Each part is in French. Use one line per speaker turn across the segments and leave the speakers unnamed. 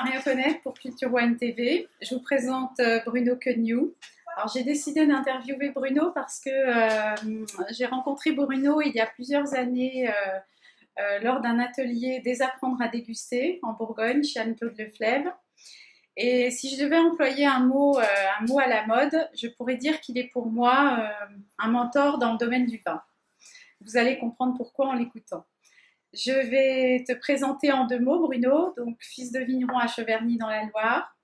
Maria Ponnet pour Culture One TV. Je vous présente Bruno Queugnoux. Alors j'ai décidé d'interviewer Bruno parce que j'ai rencontré Bruno il y a plusieurs années lors d'un atelier Désapprendre à déguster en Bourgogne chez Anne-Claude Leflèvre. Et si je devais employer un mot à la mode, je pourrais dire qu'il est pour moi un mentor dans le domaine du vin. Vous allez comprendre pourquoi en l'écoutant. Je vais te présenter en 2 mots, Bruno. Donc, fils de vigneron à Cheverny dans la Loire,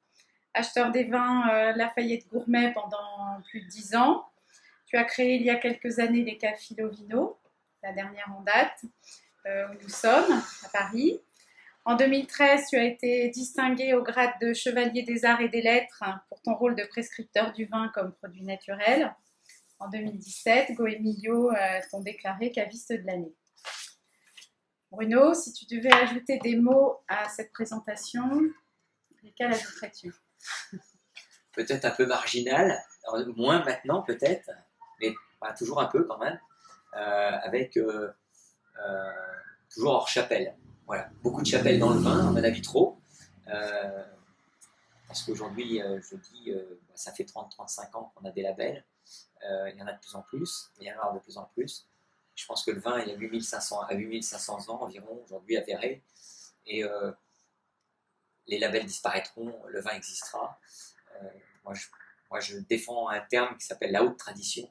acheteur des vins Lafayette Gourmet pendant plus de 10 ans. Tu as créé il y a quelques années les caves Philovino, la dernière en date, où nous sommes, à Paris. En 2013, tu as été distingué au grade de chevalier des arts et des lettres pour ton rôle de prescripteur du vin comme produit naturel. En 2017, Goemio t'ont déclaré caviste de l'année. Bruno, si tu devais ajouter des mots à cette présentation, lesquels ajouterais-tu?
Peut-être un peu marginal, alors, moins maintenant peut-être, mais toujours un peu quand même, avec toujours hors chapelle. Voilà, beaucoup de chapelle dans le vin, à mon avis trop, parce qu'aujourd'hui, je dis, ça fait 30-35 ans qu'on a des labels, il y en a de plus en plus, il y en a de plus en plus. Je pense que le vin, il y a 8500 ans environ, aujourd'hui avéré, et les labels disparaîtront, le vin existera. Moi, je défends un terme qui s'appelle la haute tradition.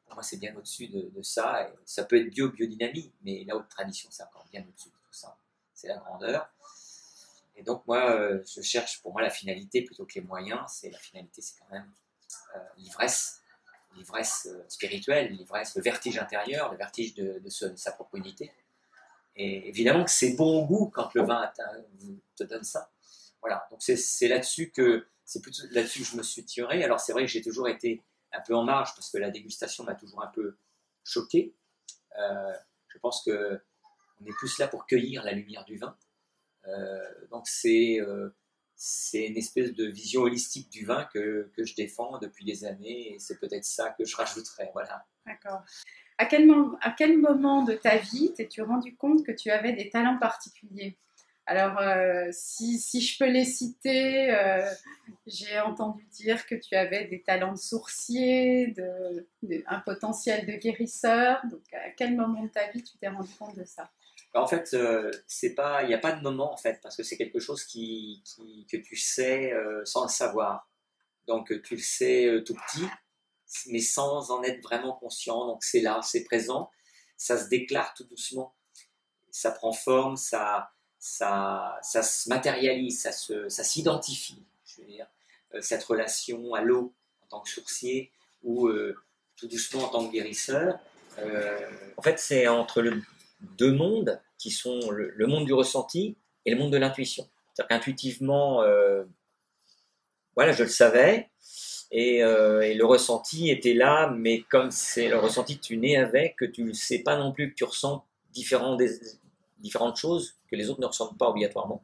Pour moi, c'est bien au-dessus de ça. Et ça peut être biodynamie, mais la haute tradition, c'est encore bien au-dessus de tout ça. C'est la grandeur. Et donc, moi, je cherche pour moi la finalité plutôt que les moyens. La finalité, c'est quand même l'ivresse spirituelle, l'ivresse, le vertige intérieur, le vertige de sa propre unité. Et évidemment que c'est bon au goût quand le vin te donne ça. Voilà, donc c'est là-dessus que je me suis tiré. Alors c'est vrai que j'ai toujours été un peu en marge parce que la dégustation m'a toujours un peu choqué. Je pense que on est plus là pour cueillir la lumière du vin. Donc c'est une espèce de vision holistique du vin que je défends depuis des années et c'est peut-être ça que je rajouterais. Voilà.
D'accord. À quel moment de ta vie t'es-tu rendu compte que tu avais des talents particuliers? Alors, si je peux les citer, j'ai entendu dire que tu avais des talents de sourcier, un potentiel de guérisseur. Donc, à quel moment de ta vie tu t'es rendu compte de ça?
En fait, il n'y a pas de moment en fait, parce que c'est quelque chose que tu sais sans le savoir. Donc, tu le sais tout petit, mais sans en être vraiment conscient. Donc, c'est là, c'est présent, ça se déclare tout doucement, ça prend forme, ça se matérialise, ça s'identifie. Je veux dire, cette relation à l'eau en tant que sourcier ou tout doucement en tant que guérisseur. En fait, c'est entre deux mondes qui sont le monde du ressenti et le monde de l'intuition. C'est-à-dire qu'intuitivement, voilà, je le savais et le ressenti était là, mais comme c'est le ressenti que tu nais avec, que tu ne sais pas non plus que tu ressens différentes choses que les autres ne ressentent pas obligatoirement.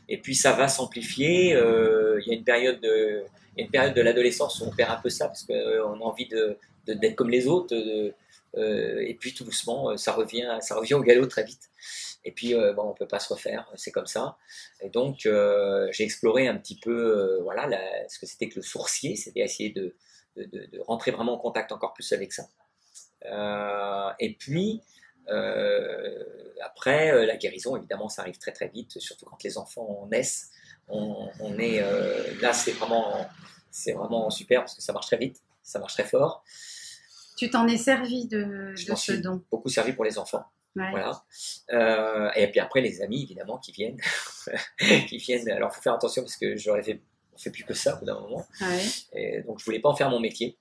Et puis ça va s'amplifier. Il y a une période de l'adolescence où on perd un peu ça parce qu'on a envie d'être comme les autres. Et puis tout doucement, ça revient au galop très vite. Et puis on peut pas se refaire, c'est comme ça. Et donc j'ai exploré un petit peu ce que c'était que le sourcier, c'était essayer de rentrer vraiment en contact encore plus avec ça. Et puis après la guérison, évidemment, ça arrive très très vite, surtout quand les enfants naissent. On est là, c'est vraiment super parce que ça marche très vite, ça marche très fort.
Tu t'en es servi de ce don?
Beaucoup servi pour les enfants.
Ouais.
Voilà. Et puis après, les amis, évidemment, qui viennent. Alors, il faut faire attention parce que on fait plus que ça au bout d'un moment.
Ouais.
Et donc, je voulais pas en faire mon métier.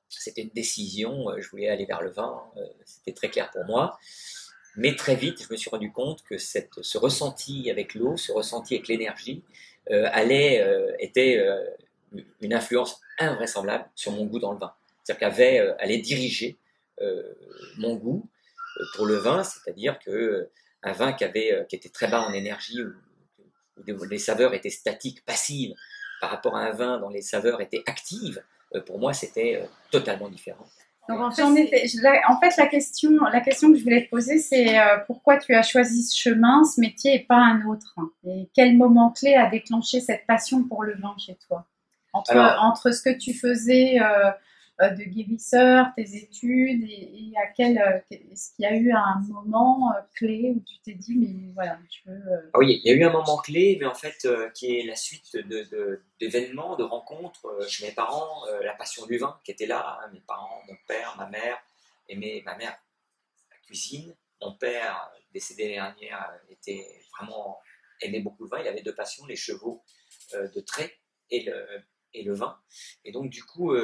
C'était une décision. Je voulais aller vers le vin. C'était très clair pour moi. Mais très vite, je me suis rendu compte que ce ressenti avec l'eau, ce ressenti avec l'énergie, était une influence invraisemblable sur mon goût dans le vin. C'est-à-dire qu'elle allait diriger mon goût pour le vin, c'est-à-dire qu'un vin qui était très bas en énergie, où les saveurs étaient statiques, passives, par rapport à un vin dont les saveurs étaient actives, pour moi c'était totalement différent.
Donc en fait, la question que je voulais te poser, c'est pourquoi tu as choisi ce chemin, ce métier et pas un autre? Et quel moment clé a déclenché cette passion pour le vin chez toi? Entre ce que tu faisais de guérisseur, tes études, et est-ce qu'il y a eu un moment clé où tu t'es dit, mais voilà, je veux.
Oui, il y a eu un moment clé, mais en fait, qui est la suite d'événements, de rencontres chez mes parents, la passion du vin qui était là, hein, mes parents, mon père, ma mère, ma mère, la cuisine, mon père, décédé l'année dernière, aimait beaucoup le vin, il avait deux passions, les chevaux de trait et le vin. Et donc, du coup,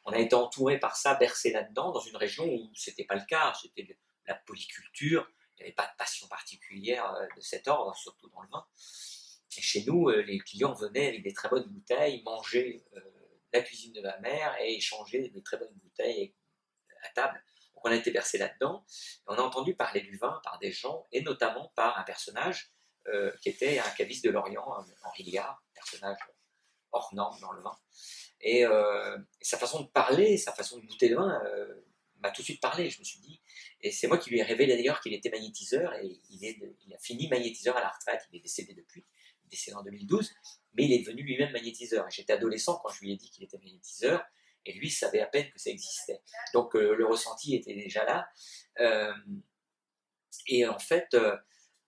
on a été entouré par ça, bercé là-dedans, dans une région où c'était pas le cas, c'était de la polyculture. Il n'y avait pas de passion particulière de cet ordre, surtout dans le vin. Et chez nous, les clients venaient avec des très bonnes bouteilles, manger la cuisine de ma mère et échanger des très bonnes bouteilles à table. Donc on a été bercé là-dedans. Et on a entendu parler du vin par des gens, et notamment par un personnage qui était un caviste de Lorient, Henri Liard, personnage hors norme dans le vin. Et sa façon de parler, sa façon de goûter le vin m'a tout de suite parlé. Je me suis dit, et c'est moi qui lui ai révélé d'ailleurs qu'il était magnétiseur, et il a fini magnétiseur à la retraite, il est décédé depuis, il est décédé en 2012, mais il est devenu lui-même magnétiseur. Et j'étais adolescent quand je lui ai dit qu'il était magnétiseur, et lui savait à peine que ça existait. Donc le ressenti était déjà là. Et en fait,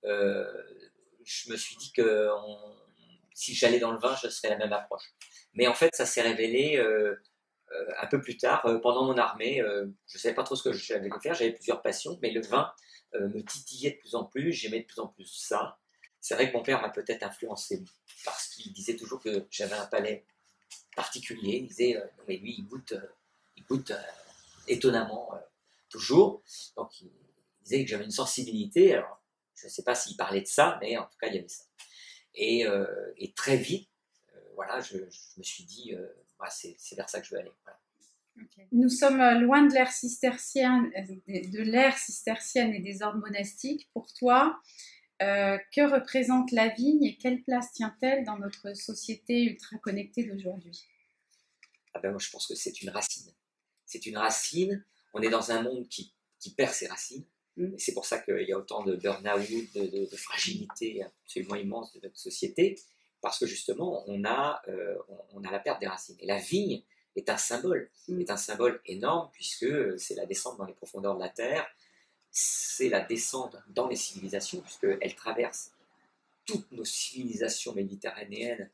je me suis dit que si j'allais dans le vin, je serais la même approche. Mais en fait, ça s'est révélé un peu plus tard, pendant mon armée. Je ne savais pas trop ce que j'allais faire, j'avais plusieurs passions, mais le vin me titillait de plus en plus, j'aimais de plus en plus ça. C'est vrai que mon père m'a peut-être influencé, parce qu'il disait toujours que j'avais un palais particulier. Il disait, non mais lui, il goûte étonnamment toujours. Donc il disait que j'avais une sensibilité. Alors, je ne sais pas s'il parlait de ça, mais en tout cas, il y avait ça. Et très vite, voilà, je me suis dit, c'est vers ça que je veux aller. Voilà.
Okay. Nous sommes loin de l'ère cistercienne et des ordres monastiques. Pour toi, que représente la vigne et quelle place tient-elle dans notre société ultra connectée d'aujourd'hui?
Moi, je pense que c'est une racine. C'est une racine. On est dans un monde qui perd ses racines. Et c'est pour ça qu'il y a autant de burn-out, de fragilité absolument immense de notre société, parce que justement, on a la perte des racines. Et la vigne est un symbole énorme, puisque c'est la descente dans les profondeurs de la terre, c'est la descente dans les civilisations, puisqu'elle traverse toutes nos civilisations méditerranéennes,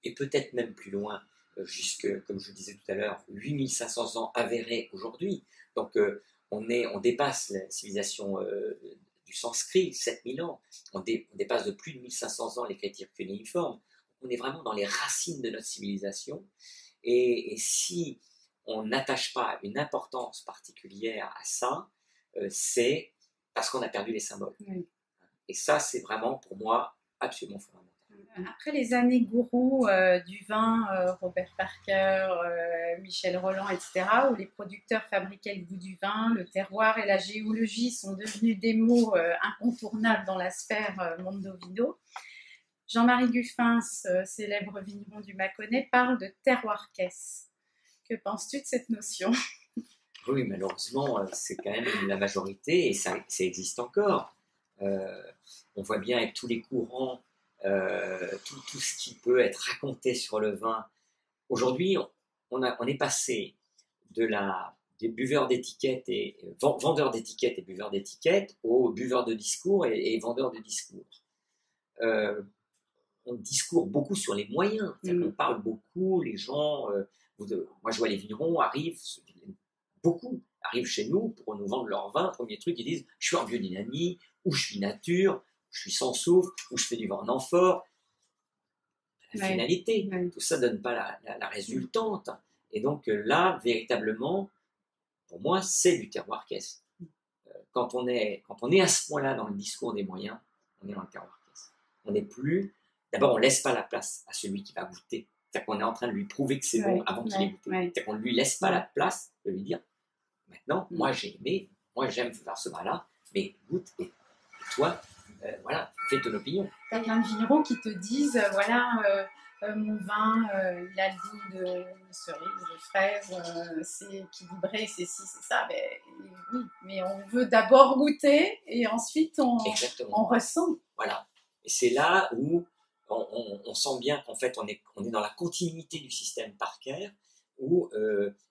et peut-être même plus loin, jusque, comme je vous disais tout à l'heure, 8500 ans avérés aujourd'hui. Donc, on dépasse la civilisation du sanskrit, 7000 ans. On dépasse de plus de 1500 ans l'écriture cunéiforme. On est vraiment dans les racines de notre civilisation. Et si on n'attache pas une importance particulière à ça, c'est parce qu'on a perdu les symboles. Oui. Et ça, c'est vraiment, pour moi, absolument fondamental.
Après les années gourous du vin, Robert Parker, Michel Rolland, etc., où les producteurs fabriquaient le goût du vin, le terroir et la géologie sont devenus des mots incontournables dans la sphère Mondovino, Jean-Marie Guffens, célèbre vigneron du Mâconnais, parle de terroir-caisse. Que penses-tu de cette notion?
Oui, malheureusement, c'est quand même la majorité, et ça existe encore. On voit bien avec tous les courants, tout ce qui peut être raconté sur le vin. Aujourd'hui, on est passé des buveurs d'étiquettes et vendeurs d'étiquettes et buveurs d'étiquettes aux buveurs de discours et vendeurs de discours. On discourt beaucoup sur les moyens, on parle beaucoup, les gens, moi je vois les vignerons arrivent chez nous pour nous vendre leur vin. Premier truc, ils disent je suis en biodynamie, ou je suis nature, je suis sans soufre, ou je fais du vin en amphore. La finalité, tout ça ne donne pas la résultante. Et donc là, véritablement, pour moi, c'est du terroir-caisse. Quand on est à ce point-là dans le discours des moyens, on est dans le terroir-caisse. On n'est plus... D'abord, on ne laisse pas la place à celui qui va goûter. C'est-à-dire qu'on est en train de lui prouver que c'est bon avant qu'il ait goûté. C'est-à-dire qu'on ne lui laisse pas la place de lui dire maintenant, moi j'ai aimé, moi j'aime faire ce vin-là, mais goûte, et toi, voilà, fais ton opinion.
Tu as plein de vignerons qui te disent, voilà, mon vin, il a le goût de cerise, de fraise, c'est équilibré, c'est ci, c'est ça. Mais, oui, mais on veut d'abord goûter et ensuite on ressent.
Voilà. Et c'est là où on sent bien qu'en fait on est dans la continuité du système Parker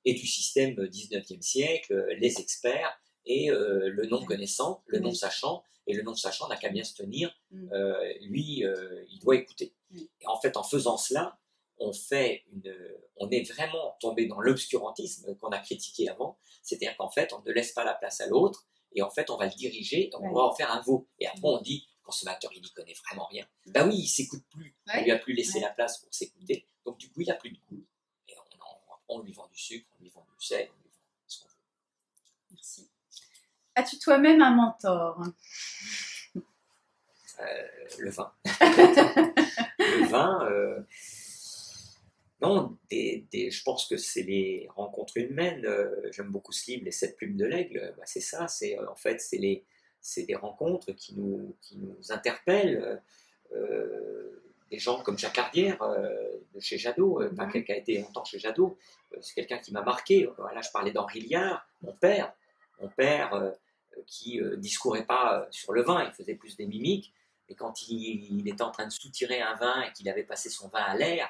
et du système 19e siècle, les experts et le non-connaissant, le non-sachant. Et le non-sachant n'a qu'à bien se tenir. Lui, il doit écouter. Et en fait, en faisant cela, on est vraiment tombé dans l'obscurantisme qu'on a critiqué avant. C'est-à-dire qu'en fait, on ne laisse pas la place à l'autre. Et en fait, on va le diriger, on va en faire un veau. Et après, on dit, le consommateur, il n'y connaît vraiment rien. Ben oui, il ne s'écoute plus. On lui a plus laissé la place pour s'écouter. Donc, du coup, il n'a plus de goût. Et on lui vend du sucre, on lui vend du sel, on lui vend ce qu'on veut.
Merci. As-tu toi-même un mentor?
Le vin. Le vin, non, je pense que c'est les rencontres humaines. J'aime beaucoup ce livre, Les 7 plumes de l'aigle. Bah, c'est ça, en fait, c'est des rencontres qui nous interpellent. Des gens comme Jacques Cardière, de chez Jadot, qui a été longtemps chez Jadot, c'est quelqu'un qui m'a marqué. Voilà, je parlais d'Henri Liard, mon père qui discourait pas sur le vin, il faisait plus des mimiques. Et quand il était en train de soutirer un vin et qu'il avait passé son vin à l'air,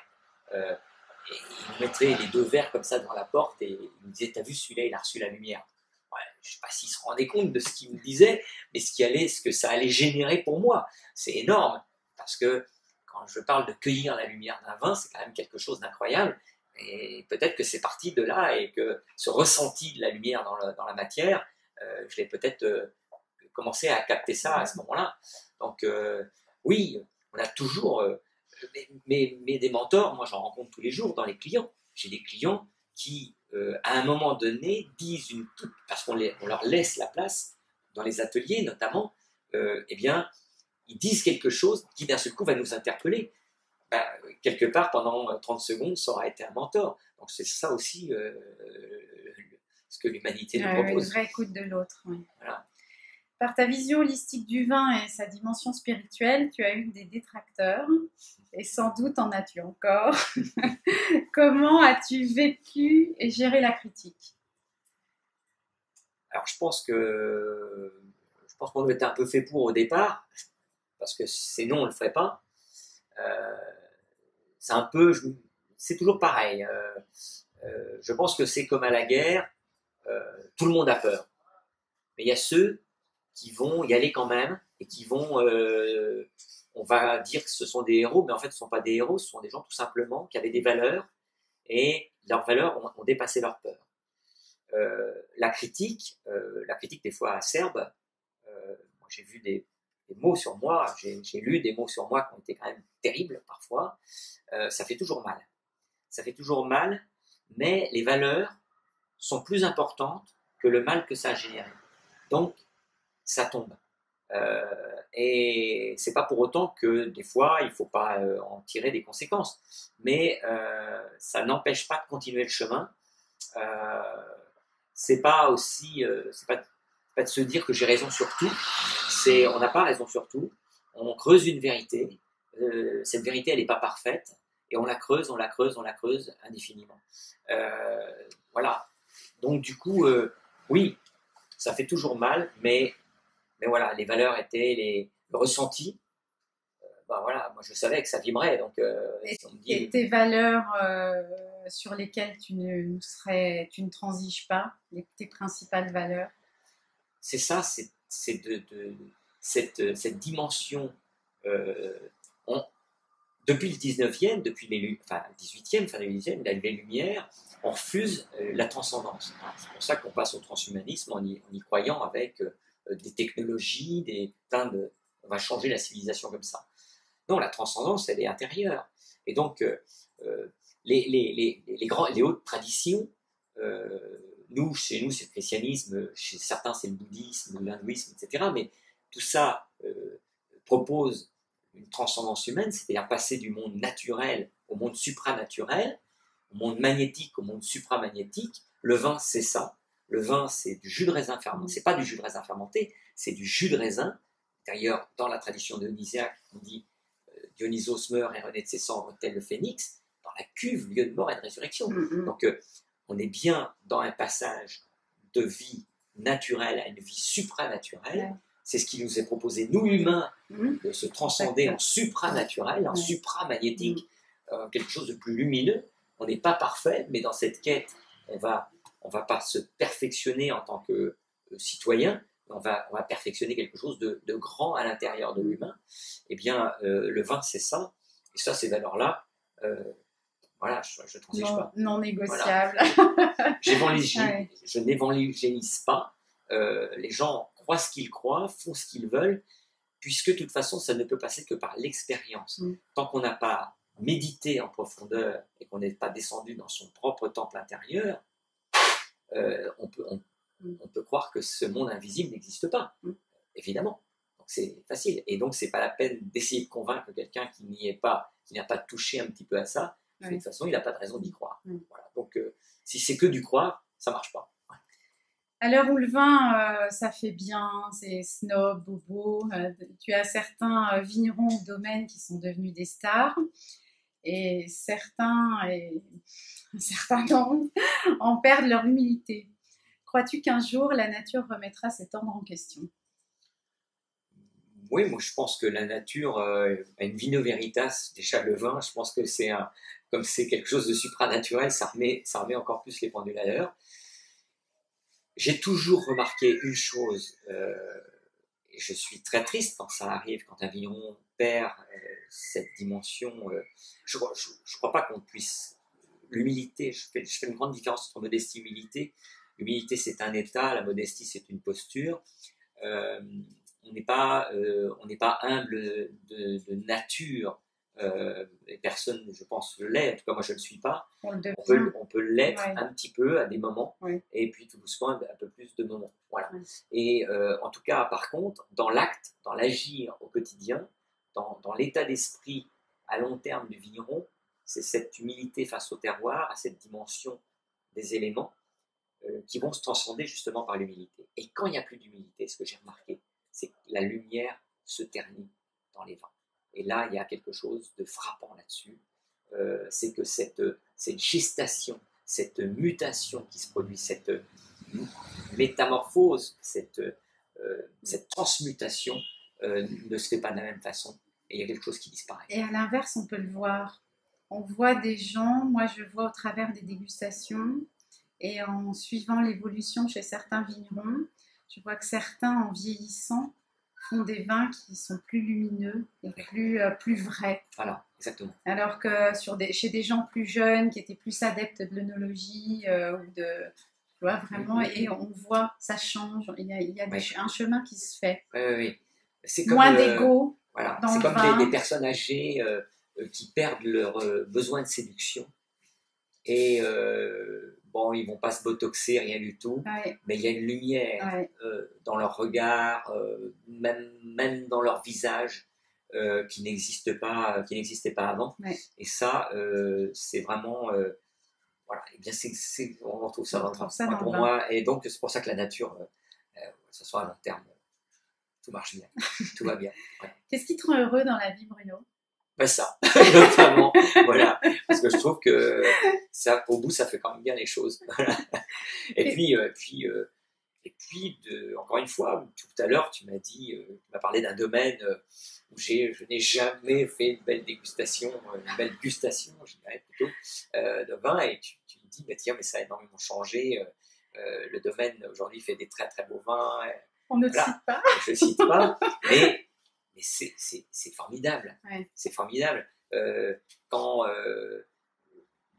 et il mettrait les 2 verres comme ça devant la porte et il me disait, t'as vu celui-là, il a reçu la lumière. Ouais, je ne sais pas s'il se rendait compte de ce qu'il me disait, mais ce que ça allait générer pour moi. C'est énorme, parce que quand je parle de cueillir la lumière d'un vin, c'est quand même quelque chose d'incroyable. Et peut-être que c'est parti de là et que ce ressenti de la lumière dans la matière, je l'ai peut-être commencé à capter ça à ce moment-là. Donc oui, on a toujours... mais des mentors, moi j'en rencontre tous les jours dans les clients. J'ai des clients qui, à un moment donné, disent parce qu'on leur laisse la place, dans les ateliers notamment, eh bien, ils disent quelque chose qui d'un seul coup va nous interpeller. Ben, quelque part, pendant 30 secondes, ça aura été un mentor. Donc c'est ça aussi ce que l'humanité nous propose.
Une vraie écoute de l'autre, oui.
Voilà.
Par ta vision holistique du vin et sa dimension spirituelle, tu as eu des détracteurs, et sans doute en as-tu encore. Comment as-tu vécu et géré la critique?
Alors je pense qu'on était un peu fait pour au départ, parce que sinon on ne le ferait pas. C'est toujours pareil. Je pense que c'est comme à la guerre, tout le monde a peur. Mais il y a ceux qui vont y aller quand même et qui vont, on va dire que ce sont des héros, mais en fait ce ne sont pas des héros, ce sont des gens tout simplement qui avaient des valeurs et leurs valeurs ont dépassé leur peur. La critique des fois acerbe, moi j'ai vu des mots sur moi, j'ai lu des mots sur moi qui ont été quand même terribles parfois, ça fait toujours mal. Ça fait toujours mal, mais les valeurs sont plus importantes que le mal que ça a généré. Donc, ça tombe. Et c'est pas pour autant que des fois il faut pas en tirer des conséquences, mais ça n'empêche pas de continuer le chemin. C'est pas aussi, c'est pas de se dire que j'ai raison sur tout. On n'a pas raison sur tout. On creuse une vérité. Cette vérité, elle n'est pas parfaite, et on la creuse, on la creuse, on la creuse indéfiniment. Voilà. Donc du coup, oui, ça fait toujours mal, mais voilà, les valeurs étaient le ressenti. Voilà, moi je savais que ça vibrait, donc si on me dit,
et tes valeurs sur lesquelles tu ne transiges pas, tes principales valeurs?
C'est ça, c'est cette dimension. Depuis le 19e, depuis le 18e, fin du 18e, les Lumières, on refuse la transcendance. C'est pour ça qu'on passe au transhumanisme en y croyant avec des technologies, on va changer la civilisation comme ça. Non, la transcendance, elle est intérieure. Et donc, les hautes traditions, chez nous, c'est le christianisme, chez certains, c'est le bouddhisme, l'hindouisme, etc. Mais tout ça propose une transcendance humaine, c'est-à-dire passer du monde naturel au monde supranaturel, au monde magnétique au monde supramagnétique. Le vin, c'est ça. Le vin, c'est du jus de raisin fermenté. C'est pas du jus de raisin fermenté, c'est du jus de raisin D'ailleurs, dans la tradition dionysiaque, on dit Dionysos meurt et renaît de ses cendres tel le phénix. Dans la cuve, lieu de mort et de résurrection. Donc, on est bien dans un passage de vie naturelle à une vie supranaturelle. C'est ce qui nous est proposé, nous humains, de se transcender en supranaturel, en supramagnétique, quelque chose de plus lumineux. On n'est pas parfait, mais dans cette quête, on va pas se perfectionner en tant que citoyen, on va perfectionner quelque chose de grand à l'intérieur de l'humain. Eh bien, le vin, c'est ça. Et ça, ces valeurs-là, voilà, je ne transige pas.
Non négociable.
Voilà. Je n'évangélise pas. Les gens croient ce qu'ils croient, font ce qu'ils veulent, puisque de toute façon, ça ne peut passer que par l'expérience. Tant qu'on n'a pas médité en profondeur et qu'on n'est pas descendu dans son propre temple intérieur, on peut croire que ce monde invisible n'existe pas, évidemment. Donc c'est facile. Et donc, c'est pas la peine d'essayer de convaincre quelqu'un qui n'a pas touché un petit peu à ça. De toute façon, il n'a pas de raison d'y croire. Voilà. Donc, si c'est que du croire, ça marche pas.
À l'heure où le vin, ça fait bien, c'est snob, bobo, tu as certains vignerons au domaine qui sont devenus des stars, et certains nombre en perdent leur humilité. Crois-tu qu'un jour, la nature remettra cet ordre en question?
Oui, moi je pense que la nature a une vino veritas, déjà le vin, je pense que comme c'est quelque chose de supranaturel, ça remet encore plus les pendules à l'heure. J'ai toujours remarqué une chose, et je suis très triste quand ça arrive, quand un vigneron perd cette dimension. Je crois pas qu'on puisse. L'humilité, je fais une grande différence entre modestie et humilité. L'humilité, c'est un état, la modestie, c'est une posture. On n'est pas humble de nature. Et personne, je pense, le l'est. En tout cas, moi, je ne le suis pas. On peut l'être un petit peu à des moments, et puis tout doucement, un peu plus de moments. Voilà. Et en tout cas, par contre, dans l'acte, dans l'agir au quotidien, dans l'état d'esprit à long terme du vigneron, c'est cette humilité face au terroir, à cette dimension des éléments qui vont se transcender justement par l'humilité. Et quand il n'y a plus d'humilité, ce que j'ai remarqué, c'est que la lumière se ternit dans les vins. Et là, il y a quelque chose de frappant là-dessus. C'est que cette gestation, cette mutation qui se produit, cette métamorphose, cette transmutation ne se fait pas de la même façon. Et il y a quelque chose qui disparaît.
Et à l'inverse, on peut le voir. On voit des gens, moi je vois au travers des dégustations, et en suivant l'évolution chez certains vignerons, je vois que certains, en vieillissant, font des vins qui sont plus lumineux et plus vrais.
Voilà, exactement.
Alors que chez des gens plus jeunes, qui étaient plus adeptes de l'œnologie, tu vois, vraiment, et on voit, ça change, il y a un chemin qui se fait.
Oui. C'est comme,
moins d'ego.
Voilà. C'est comme des personnes âgées qui perdent leur besoin de séduction. Et bon, ils vont pas se botoxer, rien du tout, mais il y a une lumière dans leur regard, même dans leur visage, qui n'existait pas avant. Et ça, c'est vraiment, voilà. Et bien, on retrouve ça pour moi. Et donc, c'est pour ça que la nature, ce soit à long terme, tout marche bien, tout va bien.
Qu'est-ce qui te rend heureux dans la vie, Bruno?
Ben ça, notamment, voilà, parce que je trouve que ça, au bout, ça fait quand même bien les choses. Et puis, encore une fois, tout à l'heure, tu m'as parlé d'un domaine où je n'ai jamais fait une belle dégustation, une belle gustation, je dirais plutôt, de vin, et tu me dis, bah, tiens, mais ça a énormément changé. Le domaine aujourd'hui fait des très très beaux vins.
On ne cite pas.
Je ne cite pas, mais c'est formidable. C'est formidable. Quand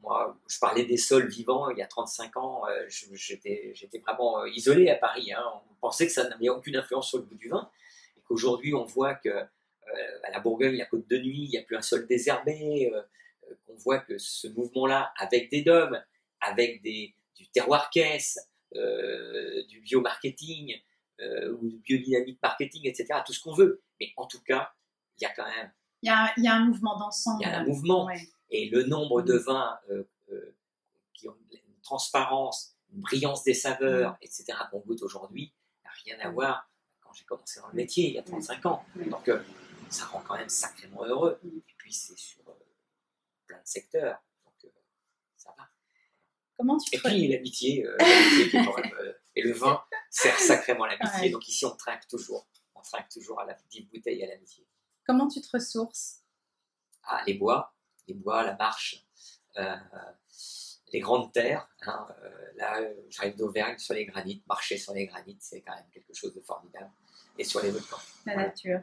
moi, je parlais des sols vivants il y a 35 ans, j'étais vraiment isolé à Paris. Hein. On pensait que ça n'avait aucune influence sur le goût du vin. Et qu'aujourd'hui, on voit qu'à la Bourgogne, la Côte de Nuit, il n'y a plus un sol désherbé. Qu'on voit que ce mouvement-là, avec des DOM, avec du terroir caisse, du biomarketing, ou du biodynamique marketing, etc., tout ce qu'on veut. Mais en tout cas, il y a quand même...
Il y a un mouvement d'ensemble.
Il y a un mouvement. Et le nombre de vins qui ont une transparence, une brillance des saveurs, etc., qu'on goûte aujourd'hui, n'a rien à voir quand j'ai commencé dans le métier, il y a 35 ans. Donc, ça rend quand même sacrément heureux. Et puis, c'est sur plein de secteurs. Donc, ça va.
Comment tu
Et puis, l'amitié qui est quand même, et le vin sert sacrément l'amitié. Donc, ici, on trinque toujours. On trinque toujours à la petite bouteille à l'amitié.
Comment tu te ressources?
Ah, les bois, la marche, les grandes terres. Hein, là, j'arrive d'Auvergne sur les granites. Marcher sur les granites, c'est quand même quelque chose de formidable. Et sur les volcans.
La nature.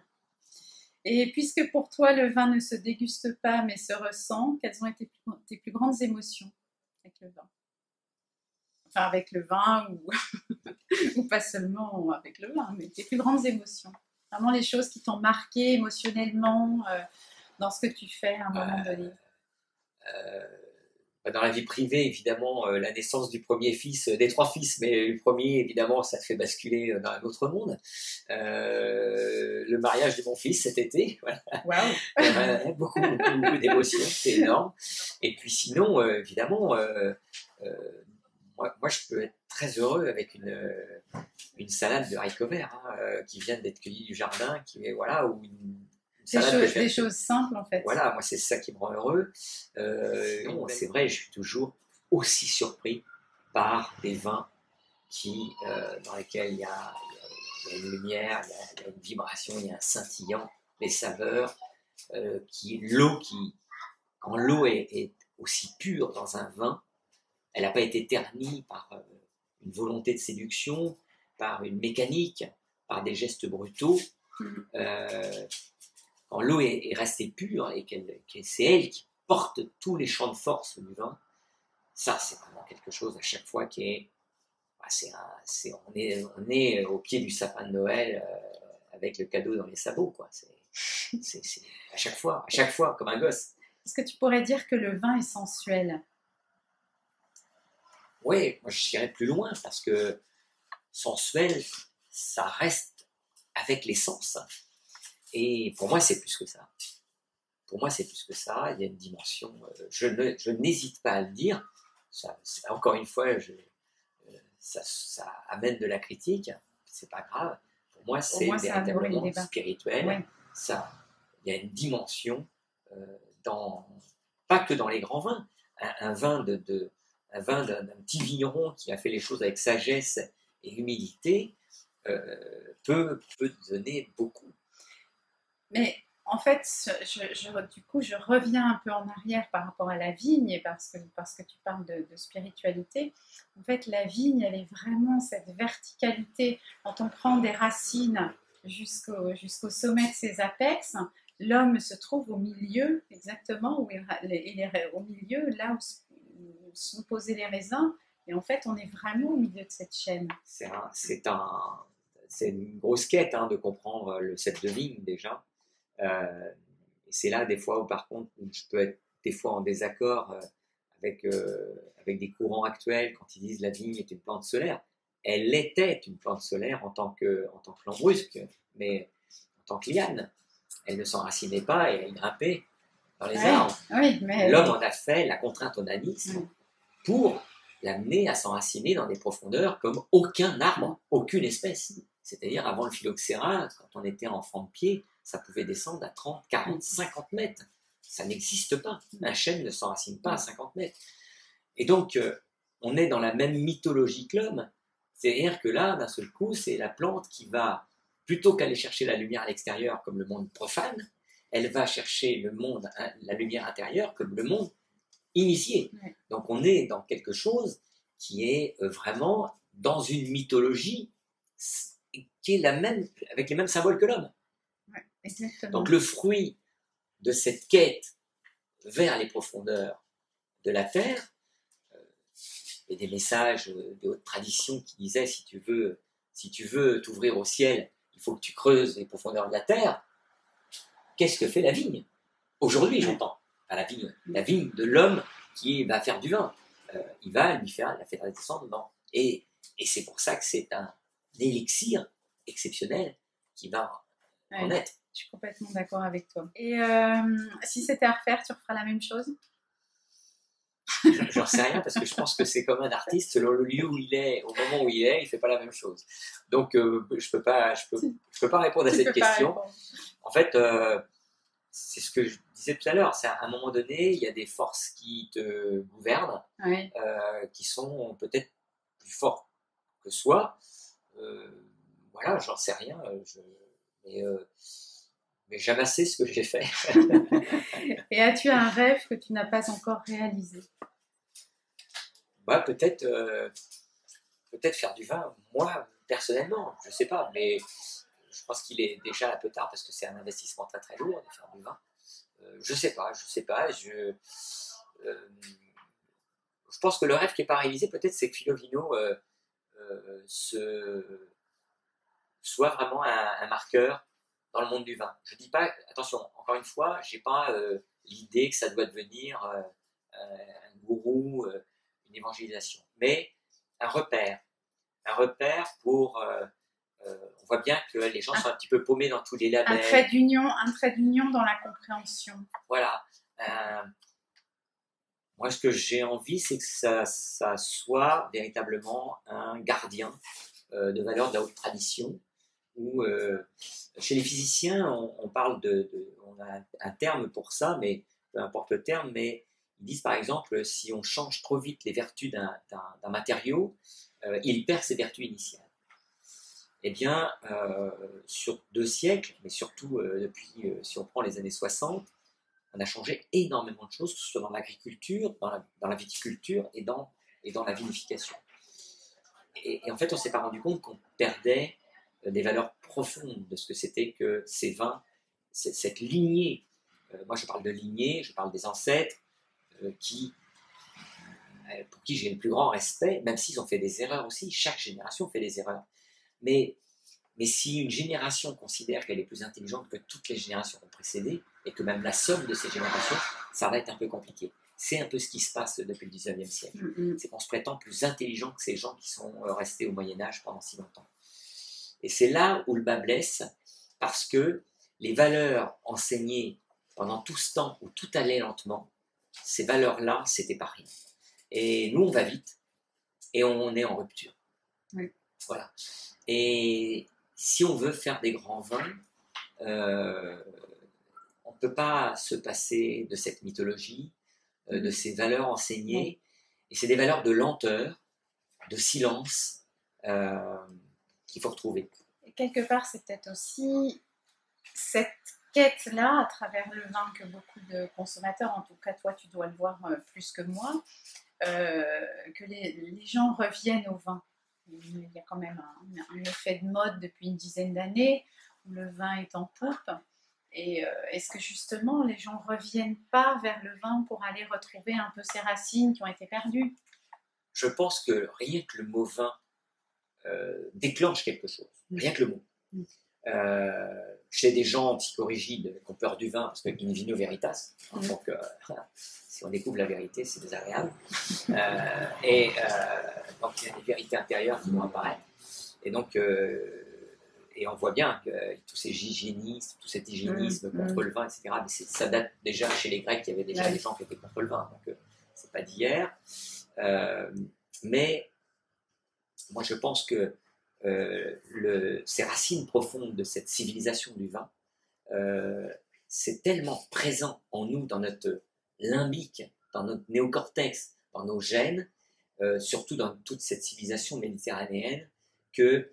Et puisque pour toi, le vin ne se déguste pas, mais se ressent, quelles ont été tes plus grandes émotions avec le vin? Enfin, avec le vin, ou pas seulement avec le vin, mais tes plus grandes émotions. Vraiment les choses qui t'ont marqué émotionnellement dans ce que tu fais à un moment donné.
Dans la vie privée, évidemment, la naissance du premier fils, des 3 fils, mais le premier, évidemment, ça te fait basculer dans un autre monde. Le mariage de mon fils cet été, voilà.
Wow.
beaucoup d'émotions, c'est énorme. Et puis sinon, évidemment, moi, je peux être très heureux avec une salade de haricots verts qui vient d'être cueillie du jardin, ou
des choses simples en fait.
Voilà, moi c'est ça qui me rend heureux. C'est vrai, je suis toujours aussi surpris par des vins dans lesquels il y a une lumière, il y a une vibration, il y a un scintillant, les saveurs, quand l'eau est aussi pure dans un vin, elle n'a pas été ternie par une volonté de séduction, par une mécanique, par des gestes brutaux. Quand l'eau est restée pure et c'est elle qui porte tous les champs de force du vin, ça c'est vraiment quelque chose à chaque fois qui est... on est au pied du sapin de Noël avec le cadeau dans les sabots, quoi. C'est à chaque fois, comme un gosse.
Est-ce que tu pourrais dire que le vin est sensuel?
Oui, moi je dirais plus loin, parce que sensuel, ça reste avec les sens. Et pour moi, c'est plus que ça. Il y a une dimension. Je n'hésite pas à le dire. Encore une fois, ça amène de la critique. C'est pas grave. Pour moi, c'est véritablement spirituel. Ouais. Il y a une dimension pas que dans les grands vins. Un vin d'un petit vigneron qui a fait les choses avec sagesse et humilité peut donner beaucoup.
Mais en fait, du coup, je reviens un peu en arrière par rapport à la vigne, parce que tu parles de spiritualité. En fait, la vigne, elle est vraiment cette verticalité. Quand on prend des racines jusqu'au sommet de ses apex, l'homme se trouve au milieu, exactement, où il est au milieu, là où sont posés les raisins. Et en fait, on est vraiment au milieu de cette chaîne.
C'est une grosse quête de comprendre le cep de vigne, déjà. Et c'est là des fois où par contre je peux être des fois en désaccord avec des courants actuels quand ils disent la vigne est une plante solaire. Elle était une plante solaire en tant que lambrusque, mais en tant que liane. Elle ne s'enracinait pas et elle grimpait dans les arbres.
Oui,
l'homme en a fait la contrainte onanisme pour l'amener à s'enraciner dans des profondeurs comme aucun arbre, aucune espèce. C'est-à-dire avant le phylloxéra, quand on était enfant de pied, ça pouvait descendre à 30, 40, 50 mètres. Ça n'existe pas. Un chêne ne s'enracine pas à 50 mètres. Et donc, on est dans la même mythologie que l'homme. C'est-à-dire que là, d'un seul coup, c'est la plante qui va, plutôt qu'aller chercher la lumière à l'extérieur comme le monde profane, elle va chercher la lumière intérieure comme le monde initié. Donc, on est dans quelque chose qui est vraiment dans une mythologie qui est la même, avec les mêmes symboles que l'homme.
Exactement.
Donc le fruit de cette quête vers les profondeurs de la terre, et des messages de haute tradition qui disaient si tu veux t'ouvrir au ciel, il faut que tu creuses les profondeurs de la terre. Qu'est-ce que fait la vigne? Aujourd'hui, j'entends. Enfin, la vigne de l'homme qui va faire du vin. Il va la faire descendre dedans. Et c'est pour ça que c'est un élixir exceptionnel qui va en être.
Je suis complètement d'accord avec toi. Et si c'était à refaire, tu referas la même chose?
J'en sais rien parce que je pense que c'est comme un artiste, selon le lieu où il est, au moment où il fait pas la même chose. Donc je peux pas répondre à cette question. En fait, c'est ce que je disais tout à l'heure. C'est à un moment donné, il y a des forces qui te gouvernent,
Oui.
qui sont peut-être plus fortes que soi. Voilà, j'en sais rien. Mais j'amassais ce que j'ai fait.
Et as-tu un rêve que tu n'as pas encore réalisé?
Bah, peut-être faire du vin, moi, personnellement, je ne sais pas, mais je pense qu'il est déjà un peu tard parce que c'est un investissement très très lourd de faire du vin. Je ne sais pas. Je pense que le rêve qui n'est pas réalisé, peut-être, c'est que Filovino soit vraiment un marqueur dans le monde du vin. Je ne dis pas, attention, encore une fois, je n'ai pas l'idée que ça doit devenir un gourou, une évangélisation, mais un repère pour... on voit bien que les gens sont un petit peu paumés dans tous les labels.
Un trait d'union dans la compréhension.
Voilà. Moi, ce que j'ai envie, c'est que ça soit véritablement un gardien de valeurs de la haute tradition. Où, chez les physiciens, on parle on a un terme pour ça, mais peu importe le terme, mais ils disent par exemple, si on change trop vite les vertus d'un matériau, il perd ses vertus initiales. Eh bien, sur 2 siècles, mais surtout depuis, si on prend les années 60, on a changé énormément de choses, que ce soit dans l'agriculture, dans la viticulture et dans la vinification. Et en fait, on ne s'est pas rendu compte qu'on perdait des valeurs profondes de ce que c'était que ces vins, cette lignée. Moi, je parle de lignée, je parle des ancêtres pour qui j'ai le plus grand respect, même s'ils ont fait des erreurs aussi. Chaque génération fait des erreurs. Mais si une génération considère qu'elle est plus intelligente que toutes les générations qui ont précédé, et que même la somme de ces générations, ça va être un peu compliqué. C'est un peu ce qui se passe depuis le 19e siècle. C'est qu'on se prétend plus intelligent que ces gens qui sont restés au Moyen-Âge pendant si longtemps. Et c'est là où le bas blesse, parce que les valeurs enseignées pendant tout ce temps où tout allait lentement, ces valeurs-là, c'était pas rien. Et nous, on va vite, et on est en rupture.
Oui.
Voilà. Et si on veut faire des grands vins, on ne peut pas se passer de cette mythologie, de ces valeurs enseignées. Et c'est des valeurs de lenteur, de silence qu'il faut retrouver.
Et quelque part, c'est peut-être aussi cette quête-là, à travers le vin, que beaucoup de consommateurs, en tout cas toi, tu dois le voir plus que moi, que les gens reviennent au vin. Il y a quand même un effet de mode depuis une dizaine d'années où le vin est en poupe. Et est-ce que justement les gens ne reviennent pas vers le vin pour aller retrouver un peu ces racines qui ont été perdues?
Je pense que rien que le mot vin déclenche quelque chose. Rien que le mot. Chez des gens psychorigides qui ont peur du vin, parce que in vino veritas, donc si on découvre la vérité, c'est désagréable. Donc il y a des vérités intérieures qui vont apparaître. Et donc, et on voit bien que tout cet hygiénisme contre le vin, etc., mais ça date déjà chez les Grecs, il y avait déjà des gens qui étaient contre le vin, donc c'est pas d'hier. Mais moi je pense que ces racines profondes de cette civilisation du vin, c'est tellement présent en nous, dans notre limbique, dans notre néocortex, dans nos gènes, surtout dans toute cette civilisation méditerranéenne, que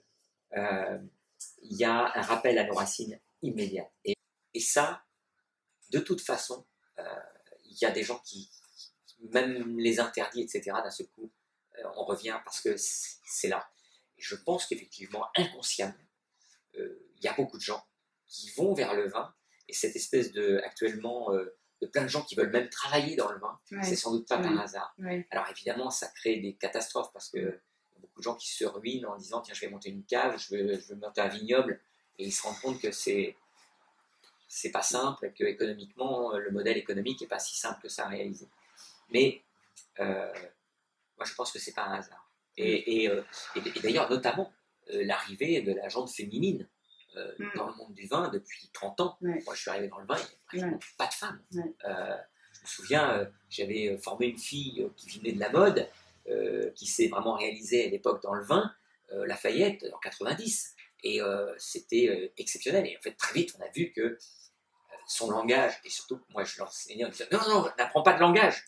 il y a un rappel à nos racines immédiat. Et ça, de toute façon, il y a des gens qui même les interdits, etc., d'un seul coup, on revient parce que c'est là. Et je pense qu'effectivement, inconsciemment, il y a beaucoup de gens qui vont vers le vin, et cette espèce actuellement, de plein de gens qui veulent même travailler dans le vin, c'est sans doute pas par hasard. Alors évidemment, ça crée des catastrophes, parce que y a beaucoup de gens qui se ruinent en disant, tiens, je vais monter une cave, je vais monter un vignoble, et ils se rendent compte que c'est pas simple, que économiquement, le modèle économique n'est pas si simple que ça à réaliser. Mais moi, je pense que c'est pas un hasard. Et d'ailleurs, notamment, l'arrivée de la jante féminine dans le monde du vin depuis 30 ans. Moi, je suis arrivé dans le vin, il n'y a pratiquement pas de femmes. Je me souviens, j'avais formé une fille qui venait de la mode, qui s'est vraiment réalisée à l'époque dans le vin, Lafayette, en 90. Et c'était exceptionnel. Et en fait, très vite, on a vu que son langage, et surtout, moi, je l'enseignais en disant, non, non, n'apprends pas de langage.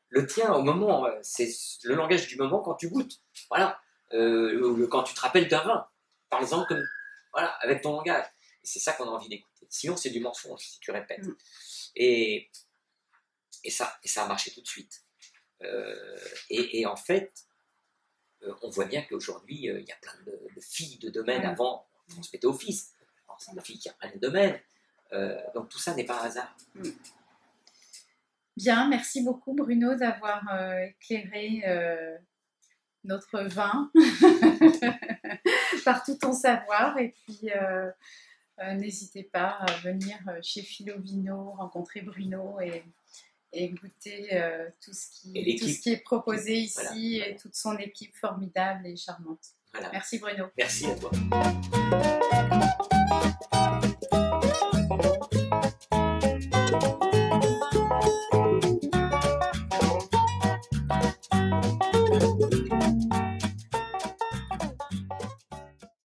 Le tien, au moment, c'est le langage du moment quand tu goûtes. Voilà. Quand tu te rappelles d'un vin. Par exemple, comme, voilà, avec ton langage. Et c'est ça qu'on a envie d'écouter. Sinon, c'est du mensonge, si tu répètes. Et ça a marché tout de suite. Et en fait, on voit bien qu'aujourd'hui, il y a plein de filles de domaine. Avant, on transmettait aux fils. Alors, c'est des filles qui reprennent le domaine. Donc tout ça n'est pas un hasard.
Bien, merci beaucoup Bruno d'avoir éclairé notre vin par tout ton savoir. Et puis, n'hésitez pas à venir chez Philovino, rencontrer Bruno et goûter tout ce qui est proposé ici, voilà. Et toute son équipe formidable et charmante.
Voilà.
Merci Bruno.
Merci à toi.